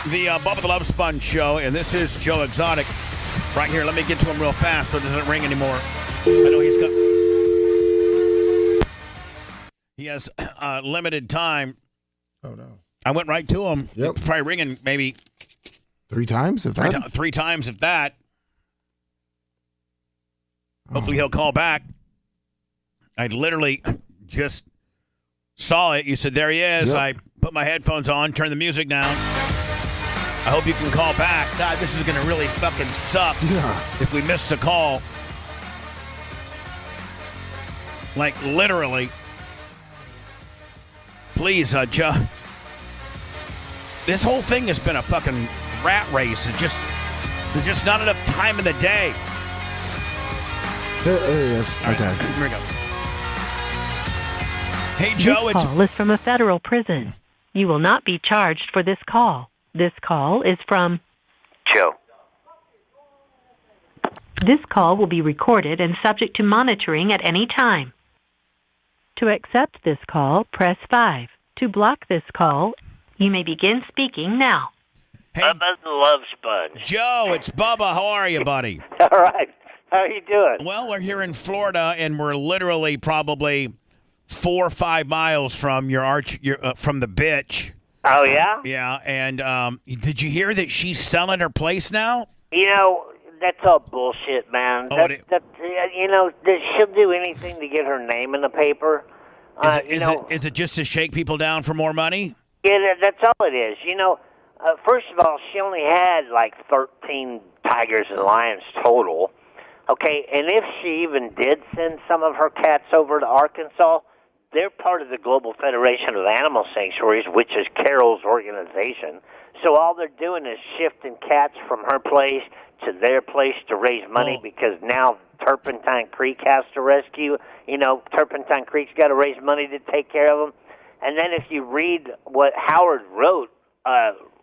The Bubba the Love Sponge Show, and this is Joe Exotic. Right here, let me get to him real fast so it doesn't ring anymore. I know he has limited time. Oh, no. I went right to him. Yep. It's probably ringing maybe 3 times, if that? three times, if that. Hopefully he'll call back. I literally just saw it. You said, there he is. Yep. I put my headphones on, turned the music down. I hope you can call back. God, this is going to really fucking suck if we miss the call. Like, literally. Please, Joe. This whole thing has been a fucking rat race. There's just not enough time in the day. There he is. All right, Okay. here we go. Hey, Joe. This call is from a federal prison. You will not be charged for this call. This call is from Joe. This call will be recorded and subject to monitoring at any time. To accept this call, press 5. To block this call, you may begin speaking now. Hey, Bubba the Love Sponge. Joe, it's Bubba. How are you, buddy? All right. How are you doing? Well, we're here in Florida, and we're literally probably 4 or 5 miles from from the bitch. Oh, yeah? Yeah, and did you hear that she's selling her place now? You know, that's all bullshit, man. Oh, She'll do anything to get her name in the paper. Is it just to shake people down for more money? Yeah, that's all it is. First of all, she only had like 13 tigers and lions total. Okay, and if she even did send some of her cats over to Arkansas, they're part of the Global Federation of Animal Sanctuaries, which is Carol's organization. So all they're doing is shifting cats from her place to their place to raise money because now Turpentine Creek has to rescue. Turpentine Creek's got to raise money to take care of them. And then if you read what Howard wrote,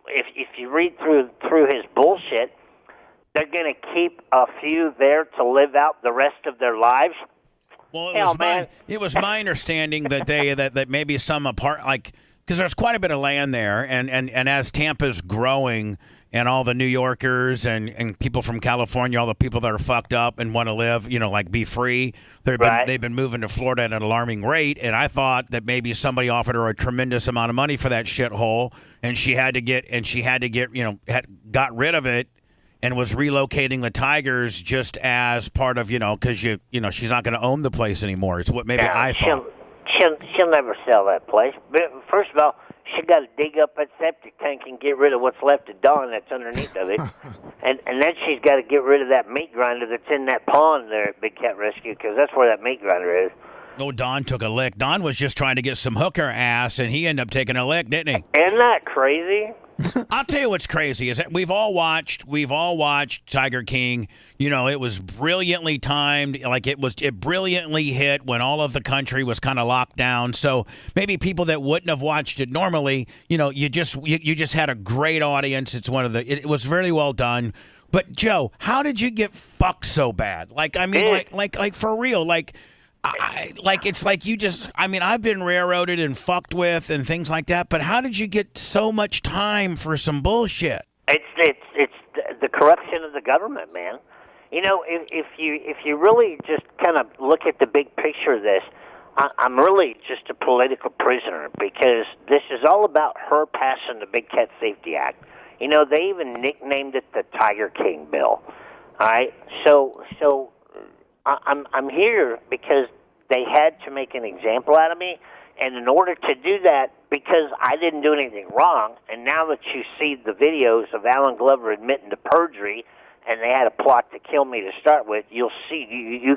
if you read through his bullshit, they're going to keep a few there to live out the rest of their lives. Well, it was my understanding that that maybe some because there's quite a bit of land there, and as Tampa's growing, and all the New Yorkers and people from California, all the people that are fucked up and want to live, be free, they've been moving to Florida at an alarming rate, and I thought that maybe somebody offered her a tremendous amount of money for that shithole, and she had to get got rid of it. And was relocating the tigers just as part of, because she's not going to own the place anymore. It's what maybe I thought. She'll never sell that place. But first of all, she got to dig up that septic tank and get rid of what's left of Dawn that's underneath of it, and then she's got to get rid of that meat grinder that's in that pond there at Big Cat Rescue because that's where that meat grinder is. Oh, Don took a lick. Don was just trying to get some hooker ass, and he ended up taking a lick, didn't he? Isn't that crazy? I'll tell you what's crazy is that we've all watched Tiger King. It was brilliantly timed. It brilliantly hit when all of the country was kind of locked down. So maybe people that wouldn't have watched it normally, you just had a great audience. It was very well done. But Joe, how did you get fucked so bad? Like for real, it's like you just, I've been railroaded and fucked with and things like that, but how did you get so much time for some bullshit? It's the corruption of the government, man. If you really just kind of look at the big picture of this, I'm really just a political prisoner because this is all about her passing the Big Cat Safety Act. They even nicknamed it the Tiger King bill. All right, so I'm here because they had to make an example out of me, and in order to do that, because I didn't do anything wrong, and now that you see the videos of Alan Glover admitting to perjury, and they had a plot to kill me to start with, you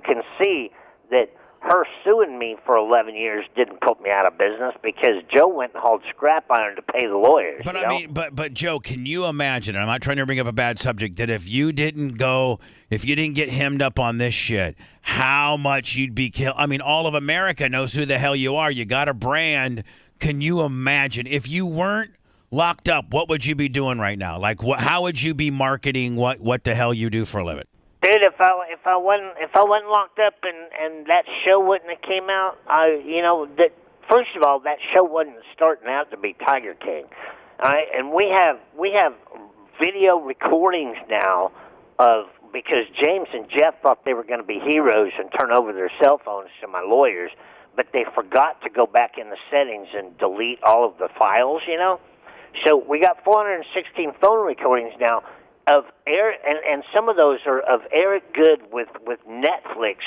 can see that her suing me for 11 years didn't put me out of business because Joe went and hauled scrap iron to pay the lawyers. But but Joe, can you imagine? And I'm not trying to bring up a bad subject. That if you didn't get hemmed up on this shit, how much you'd be killed? All of America knows who the hell you are. You got a brand. Can you imagine if you weren't locked up? What would you be doing right now? How would you be marketing what the hell you do for a living? Dude, if I wasn't locked up and that show wouldn't have came out, first of all, that show wasn't starting out to be Tiger King. All right, and we have video recordings now of, because James and Jeff thought they were going to be heroes and turn over their cell phones to my lawyers, but they forgot to go back in the settings and delete all of the files, So we got 416 phone recordings now of Eric, and some of those are of Eric Good with Netflix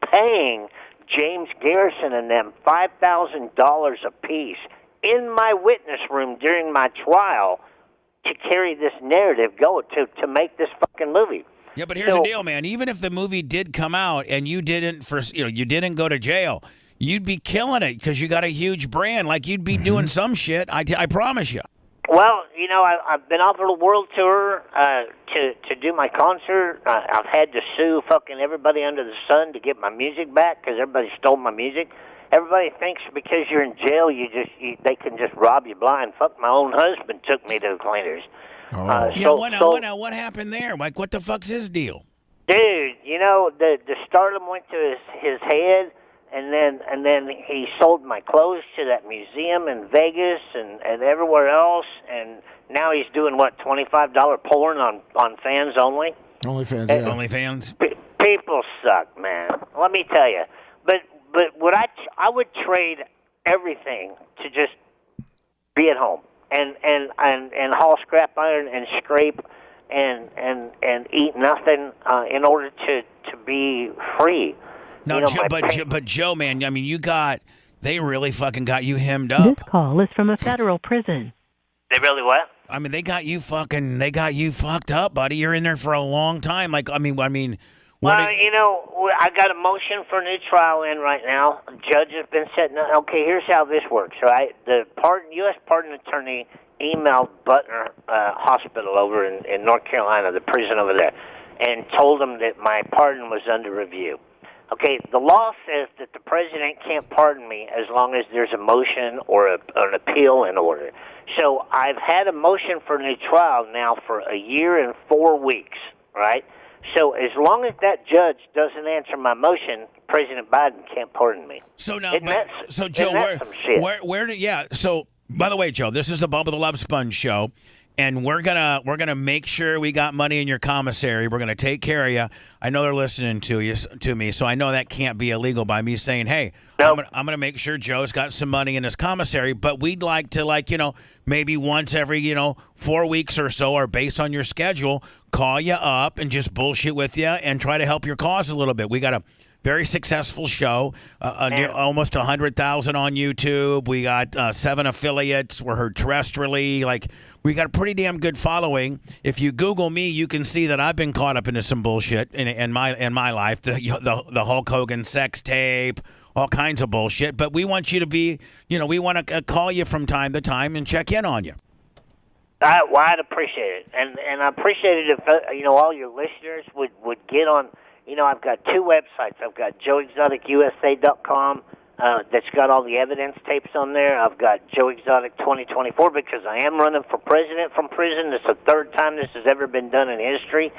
paying James Garrison and them $5,000 apiece in my witness room during my trial to carry this narrative to make this fucking movie. Yeah, but here's the deal, man. Even if the movie did come out and you didn't go to jail, you'd be killing it because you got a huge brand. Like, you'd be doing some shit. I promise you. Well, I've been offered a world tour to do my concert. I've had to sue fucking everybody under the sun to get my music back because everybody stole my music. Everybody thinks because you're in jail, they can just rob you blind. Fuck, my own husband took me to the cleaners. What happened there? Like, what the fuck's his deal? Dude, the stardom went to his head, and then he sold my clothes to that museum in Vegas and everywhere else, and now he's doing $25 porn on fans only. OnlyFans, yeah. OnlyFans. People suck, man. Let me tell you. But what I would trade everything to just be at home and haul scrap iron and scrape and eat nothing in order to be free. No, but Joe, man, I mean, they really fucking got you hemmed up. This call is from a federal prison. They really what? I mean, they got you fucked up, buddy. You're in there for a long time. Like, I mean. Well, I got a motion for a new trial in right now. The judge has been setting up. Okay, here's how this works, right? The U.S. pardon attorney emailed Butner Hospital over in North Carolina, the prison over there, and told them that my pardon was under review. Okay, the law says that the president can't pardon me as long as there's a motion or an appeal in order. So I've had a motion for a new trial now for a year and 4 weeks, right? So as long as that judge doesn't answer my motion, President Biden can't pardon me. So now, Joe, So by the way, Joe, this is the Bubba the Love Sponge show, and we're gonna make sure we got money in your commissary. We're gonna take care of you. I know they're listening to me, so I know that can't be illegal by me saying, hey, nope. I'm gonna make sure Joe's got some money in his commissary. But we'd like to, maybe once every 4 weeks or so, or based on your schedule, call you up and just bullshit with you and try to help your cause a little bit. We got a very successful show, almost 100,000 on YouTube. We got 7 affiliates. We're heard terrestrially. Like, we got a pretty damn good following. If you Google me, you can see that I've been caught up into some bullshit in my life. The Hulk Hogan sex tape, all kinds of bullshit. But we want you to be, we want to call you from time to time and check in on you. I'd appreciate it, and I appreciate it if all your listeners would get on. I've got 2 websites. I've got joeexoticusa.com that's got all the evidence tapes on there. I've got Joe Exotic 2024 because I am running for president from prison. It's the 3rd time this has ever been done in history,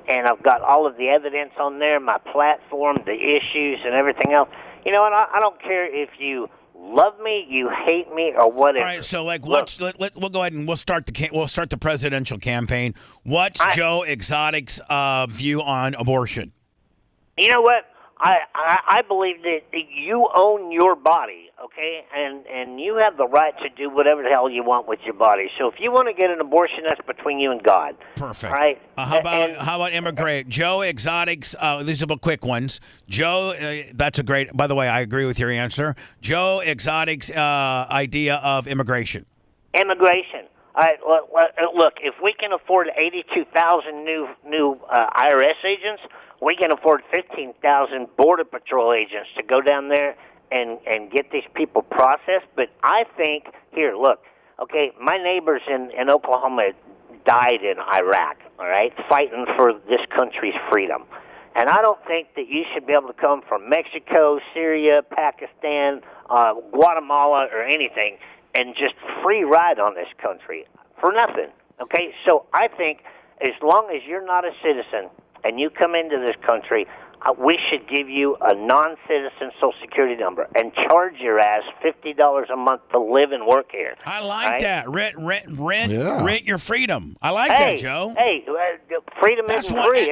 and I've got all of the evidence on there, my platform, the issues, and everything else. And I don't care if you love me, you hate me, or whatever. All right, so we'll go ahead and we'll start the presidential campaign. What's Joe Exotic's view on abortion? You know what? I believe that you own your body, okay? And you have the right to do whatever the hell you want with your body. So if you want to get an abortion, that's between you and God. Perfect. Right? How about immigrate? Joe Exotic's, these are the quick ones. Joe, that's a great, by the way, I agree with your answer. Joe Exotic's idea of immigration. Immigration. All right, look, if we can afford 82,000 new IRS agents, we can afford 15,000 Border Patrol agents to go down there and get these people processed. But I think, here, look, okay, my neighbors in Oklahoma died in Iraq, all right, fighting for this country's freedom. And I don't think that you should be able to come from Mexico, Syria, Pakistan, Guatemala, or anything and just free ride on this country for nothing, okay? So I think as long as you're not a citizen and you come into this country, we should give you a non-citizen Social Security number and charge your ass $50 a month to live and work here. I like right? that. Rent your freedom. I like Hey, that, Joe. Hey, freedom That's isn't what free.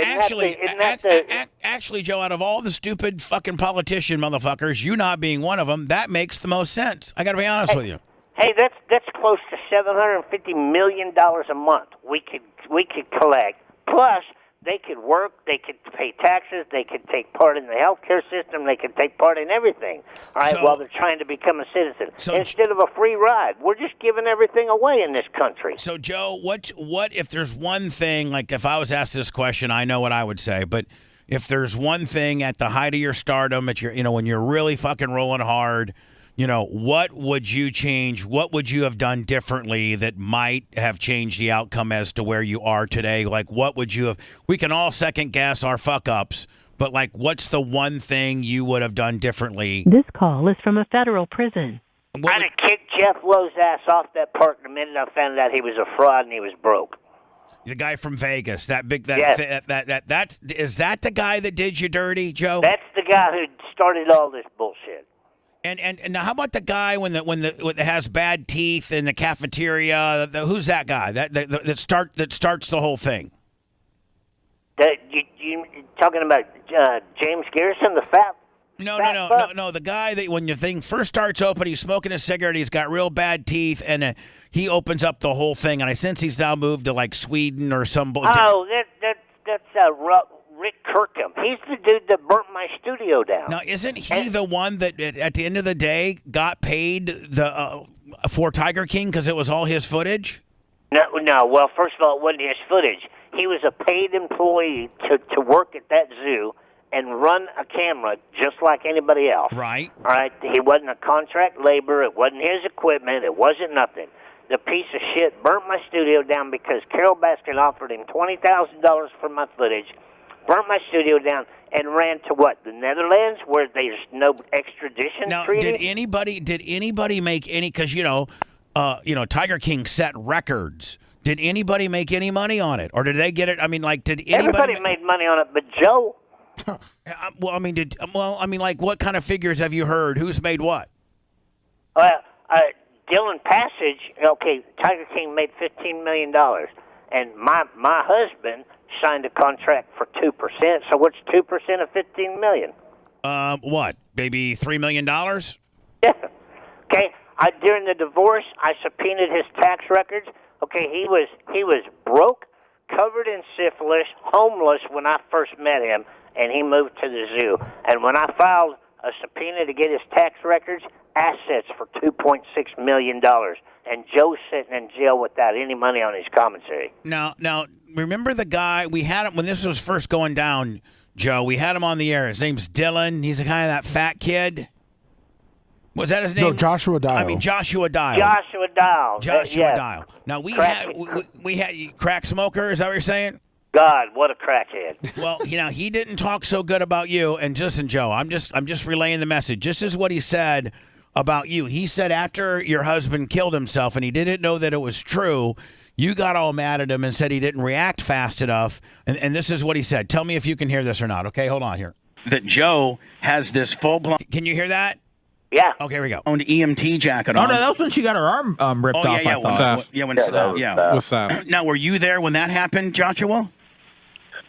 actually, Joe, out of all the stupid fucking politician motherfuckers, you not being one of them, that makes the most sense. I got to be honest with you. Hey, that's close to $750 million a month we could collect. Plus, they could work, they could pay taxes, they could take part in the healthcare system, they could take part in everything, all right, while they're trying to become a citizen. Instead of a free ride, we're just giving everything away in this country. So, Joe, what if there's one thing, like if I was asked this question, I know what I would say, but if there's one thing at the height of your stardom, at your, when you're really fucking rolling hard, what would you change? What would you have done differently that might have changed the outcome as to where you are today? Like, what would you have? We can all second guess our fuck ups, but like, what's the one thing you would have done differently? This call is from a federal prison. I'd have kicked Jeff Lowe's ass off that park the minute I found out he was a fraud and he was broke. The guy from Vegas, that Yes. that is that the guy that did you dirty, Joe? That's the guy who started all this bullshit. And now, how about the guy when has bad teeth in the cafeteria? Who's that guy? That starts the whole thing. You talking about James Garrison, the fat? No. The guy that when your thing first starts open, he's smoking a cigarette. He's got real bad teeth, and he opens up the whole thing. And I sense he's now moved to like Sweden or some. Oh, that's Rick Kirkham. He's the dude that burnt my studio down. Now, isn't he the one that at the end of the day got paid for Tiger King because it was all his footage? No. Well, first of all, it wasn't his footage. He was a paid employee to work at that zoo and run a camera just like anybody else. Right. All right. He wasn't a contract laborer. It wasn't his equipment. It wasn't nothing. The piece of shit burnt my studio down because Carol Baskin offered him $20,000 for my footage, burnt my studio down, and ran to what? The Netherlands, where there's no extradition treaty? Did anybody make any? Because Tiger King set records. Did anybody make any money on it, or did they get it? I mean, like, did anybody? Everybody made money on it, but Joe. What kind of figures have you heard? Who's made what? Dylan Passage. Okay, Tiger King made $15 million, and my husband signed a contract for 2%. So what's 2% of $15 million? What? Maybe $3 million? Yeah. Okay. During the divorce, I subpoenaed his tax records. Okay, he was broke, covered in syphilis, homeless when I first met him, and he moved to the zoo. And when I filed a subpoena to get his tax records, assets for $2.6 million. And Joe's sitting in jail without any money on his commissary. Now, remember the guy we had him when this was first going down, Joe? We had him on the air. His name's Dylan. He's the kind of that fat kid. Was that his name? No, Joshua Dial. I mean Joshua Dial. Joshua Dial. Dial. Now we had crack smoker. Is that what you're saying? God, what a crackhead. Well, he didn't talk so good about you. And listen, Joe, I'm just relaying the message. This is what he said about you. He said after your husband killed himself and he didn't know that it was true, you got all mad at him and said he didn't react fast enough. And this is what he said. Tell me if you can hear this or not. Okay, hold on here. That Joe has this full-blown... Can you hear that? Yeah. Okay, here we go. Owned EMT jacket on. Oh, no, that was when she got her arm ripped off, I thought. What's up? Now, were you there when that happened, Joshua?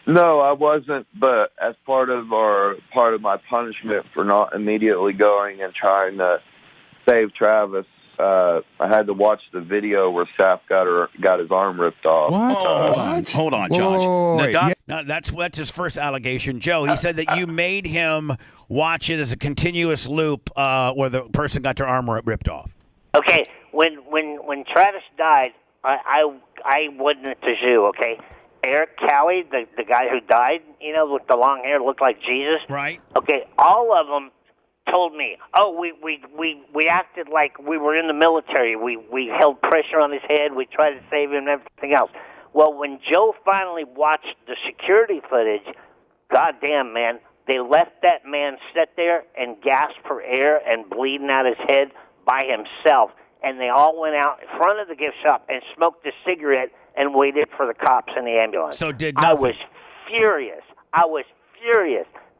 No, I wasn't, but as part of my punishment for not immediately going and trying to save Travis, I had to watch the video where Saf got his arm ripped off. What? Hold on, Josh. Wait. No, that's his first allegation. Joe, he said that you made him watch it as a continuous loop where the person got their arm ripped off. Okay, when Travis died, I wasn't at the zoo, okay? Eric Cowie, the guy who died, with the long hair, looked like Jesus. Right. Okay, all of them told me, we acted like we were in the military. We held pressure on his head. We tried to save him and everything else. Well, when Joe finally watched the security footage, goddamn, man, they left that man sit there and gasp for air and bleeding out his head by himself. And they all went out in front of the gift shop and smoked a cigarette and waited for the cops and the ambulance. So did I nothing. was furious.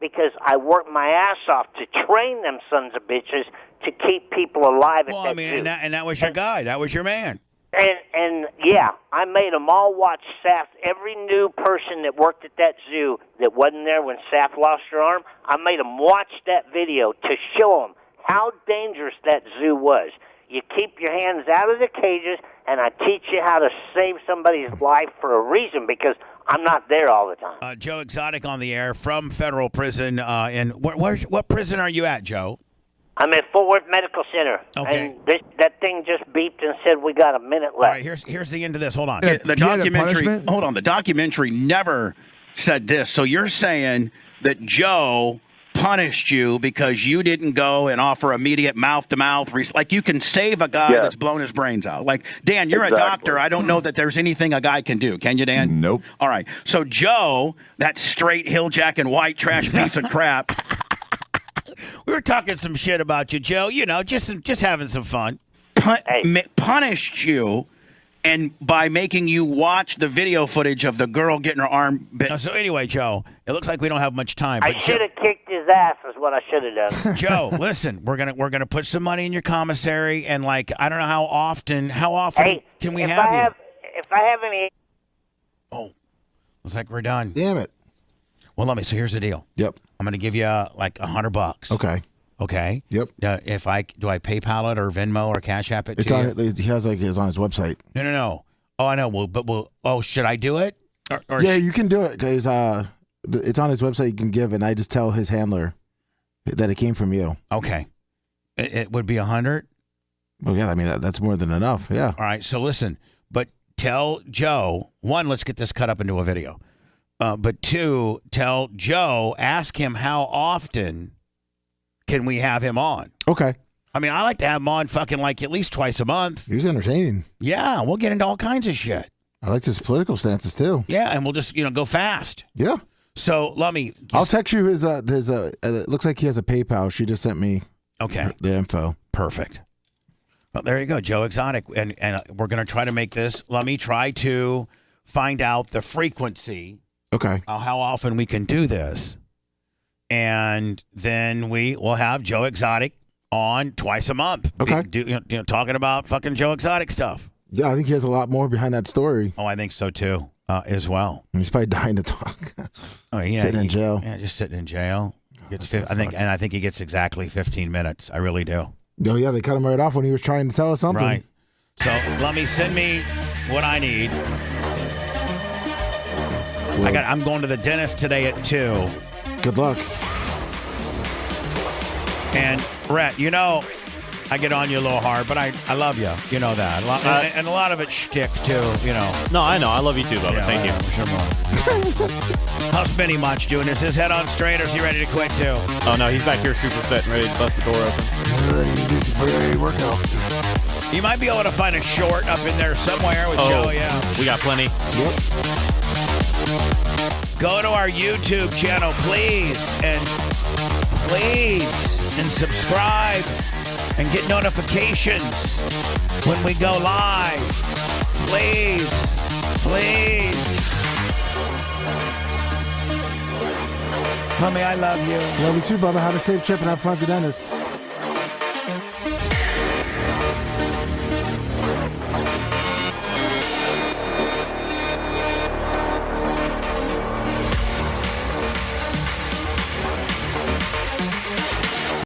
because I worked my ass off to train them sons of bitches to keep people alive at that zoo. And that was your guy. That was your man. And yeah, I made them all watch Saf. Every new person that worked at that zoo that wasn't there when Saf lost her arm, I made them watch that video to show them how dangerous that zoo was. You keep your hands out of the cages, and I teach you how to save somebody's life for a reason, because I'm not there all the time. Joe Exotic on the air from federal prison. What prison are you at, Joe? I'm at Fort Worth Medical Center, and that thing just beeped and said we got a minute left. All right, here's the end of this. Hold on. The documentary. Hold on. The documentary never said this. So you're saying that Joe punished you because you didn't go and offer immediate mouth-to-mouth, like you can save a guy that's blown his brains out. Like, Dan, you're a doctor. I don't know that there's anything a guy can do. Can you, Dan? Nope. All right. So Joe, that straight hilljack white trash piece of crap. We were talking some shit about you, Joe. You know, just having some fun. Punished you, and by making you watch the video footage of the girl getting her arm bit. So anyway, Joe, it looks like we don't have much time. I should have kicked his ass. Is what I should have done. Joe, listen, we're gonna put some money in your commissary, and like I don't know how often can we have you? If I have any. Oh, looks like we're done. Damn it. Well, so here's the deal. Yep. I'm gonna give you like $100. Okay. Okay. Yep. Do I PayPal it or Venmo or Cash App it? It's to on. you? He has it's on his website. No. Oh, I know. Should I do it? Yeah, you can do it because it's on his website. You can give, and I just tell his handler that it came from you. Okay. It would be 100. Well, yeah. I mean that's more than enough. Yeah. All right. So listen, but tell Joe. One, let's get this cut up into a video. But two, tell Joe. Ask him how often can we have him on? Okay. I mean, I like to have him on fucking like at least twice a month. He's entertaining. Yeah, we'll get into all kinds of shit. I like his political stances too. Yeah, and we'll just go fast. Yeah. So let me. I'll text you his. It looks like he has a PayPal. She just sent me. Okay. The info. Perfect. Well, there you go, Joe Exotic, and we're gonna try to make this. Let me try to find out the frequency. Okay. How often we can do this. And then we will have Joe Exotic on twice a month. Okay. Talking about fucking Joe Exotic stuff. Yeah, I think he has a lot more behind that story. Oh, I think so too, as well. He's probably dying to talk. Oh yeah, sitting in jail. Yeah, just sitting in jail. I think he gets exactly 15 minutes. I really do. Oh yeah, they cut him right off when he was trying to tell us something. Right. So send me what I need. Well, I'm going to the dentist today at 2. Good luck. And Rhett, I get on you a little hard, but I love you. You know that. And a lot of it's shtick too, No, I know. I love you too, Bubba. Thank you. How's Benny Much doing? Is his head on straight or is he ready to quit too? Oh no, he's back here super set and ready to bust the door open. Ready to do some workout. You might be able to find a short up in there somewhere with Joe, yeah. We got plenty. Yep. Go to our YouTube channel, please, and subscribe and get notifications when we go live. Please. Mommy, I love you. Love you too, Bubba. Have a safe trip and have fun at the dentist.